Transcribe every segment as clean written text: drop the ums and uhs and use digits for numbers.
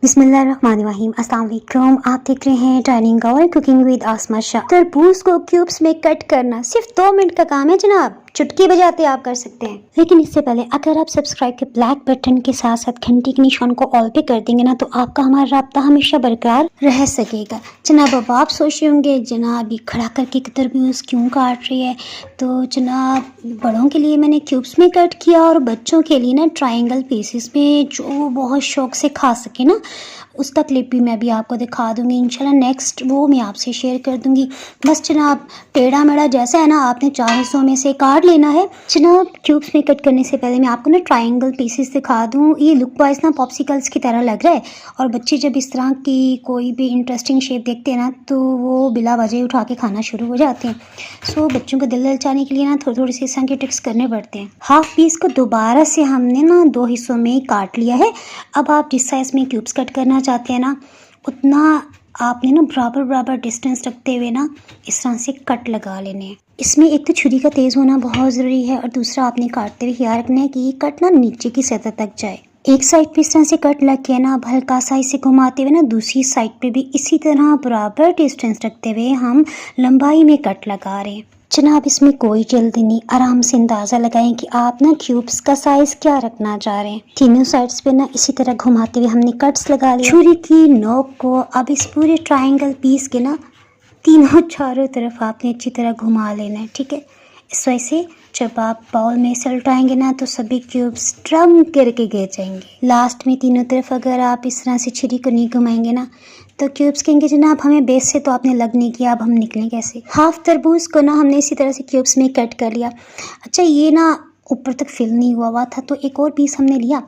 बिस्मिल्लाहिर्रहमानिर्रहीम। अस्सलाम वालेकुम। आप देख रहे हैं डाइनिंग और कुकिंग विद आसमा शाह। तरबूज को क्यूब्स में कट करना सिर्फ 2 मिनट का काम है जनाब, चुटकी बजाते आप कर सकते हैं। लेकिन इससे पहले अगर आप सब्सक्राइब के ब्लैक बटन के साथ साथ घंटी के निशान को ऑल पे कर देंगे ना, तो आपका हमारा राब्ता हमेशा बरकरार रह सकेगा। जनाब अब आप सोच रहे होंगे जनाब ये खड़ा करके तरबूज क्यों काट रही है, तो जनाब बड़ों के लिए मैंने क्यूब्स में कट किया और बच्चों के लिए ना ट्रायंगल पीसेस में, जो बहुत शौक से खा सके ना, उसका क्लिप भी मैं भी आपको दिखा दूंगी इंशाल्लाह। नेक्स्ट वो मैं आपसे शेयर कर दूंगी। बस जनाब टेढ़ा मेढ़ा जैसा है ना, आपने 4 हिस्सों में से काट लेना है। जनाब क्यूब्स में कट करने से पहले मैं आपको ना ट्रायंगल पीसेस दिखा दूँ। ये लुक वाइज ना पॉप्सिकल्स की तरह लग रहा है, और बच्चे जब इस तरह की कोई भी इंटरेस्टिंग शेप देखते हैं ना, तो वो बिला वजह उठा के खाना शुरू हो जाते हैं। सो बच्चों को दिल ललचाने के लिए ना थोड़ी थोड़ी सी इस तरह के ट्रिक्स करने पड़ते हैं। हाफ पीस को दोबारा से हमने ना 2 हिस्सों में काट लिया है। अब आप जिस साइज़ में क्यूब्स कट करना चाहते हैं ना, उतना आपने ना बराबर बराबर डिस्टेंस रखते हुए ना इस तरह से कट लगा लेने हैं। इसमें एक तो छुरी का तेज़ होना बहुत ज़रूरी है, और दूसरा आपने काटते हुए ख्याल रखना है कि ये कट ना नीचे की सतह तक जाए। एक साइड पे इस तरह से कट लग के ना, अब हल्का सा इसे घुमाते हुए ना दूसरी साइड पे भी इसी तरह बराबर डिस्टेंस रखते हुए हम लंबाई में कट लगा रहे हैं। जनाब इसमें कोई जल्दी नहीं, आराम से अंदाज़ा लगाएं कि आप ना क्यूब्स का साइज़ क्या रखना चाह रहे हैं। तीनों साइड्स पे ना इसी तरह घुमाते हुए हमने कट्स लगा लिए। छुरी की नोक को अब इस पूरे ट्रायंगल पीस के ना तीनों चारों तरफ आपने अच्छी तरह घुमा लेना है, ठीक है। इस वजह से जब आप बाउल में इसे उल्टाएंगे ना, तो सभी क्यूब्स ड्रम करके गिर जाएंगे। लास्ट में तीनों तरफ अगर आप इस तरह से छुरी को नहीं घुमाएंगे ना, तो क्यूब्स कहेंगे जनाब हमें बेस से तो आपने लग नहीं किया, अब हम निकलें कैसे। हाफ तरबूज को ना हमने इसी तरह से क्यूब्स में कट कर लिया। अच्छा ये ना ऊपर तक फिल नहीं हुआ था, तो एक और पीस हमने लिया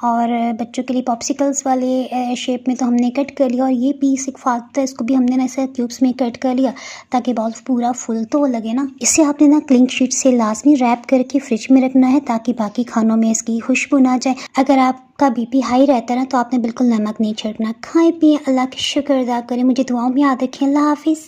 और बच्चों के लिए पॉप्सिकल्स वाले शेप में तो हमने कट कर लिया। और ये पीस एक फालतू था, इसको भी हमने ना ऐसे क्यूब्स में कट कर लिया ताकि बॉल पूरा फुल तो लगे ना। इसे आपने ना क्लिंग शीट से लाजमी रैप करके फ्रिज में रखना है, ताकि बाकी खानों में इसकी खुशबू ना जाए। अगर आपका बीपी हाई रहता है ना, तो आपने बिल्कुल नमक नहीं छिड़कना। खाएं पिए, अल्लाह का शुक्र अदा करें, मुझे दुआओं में याद रखें। अल्लाह हाफिज़।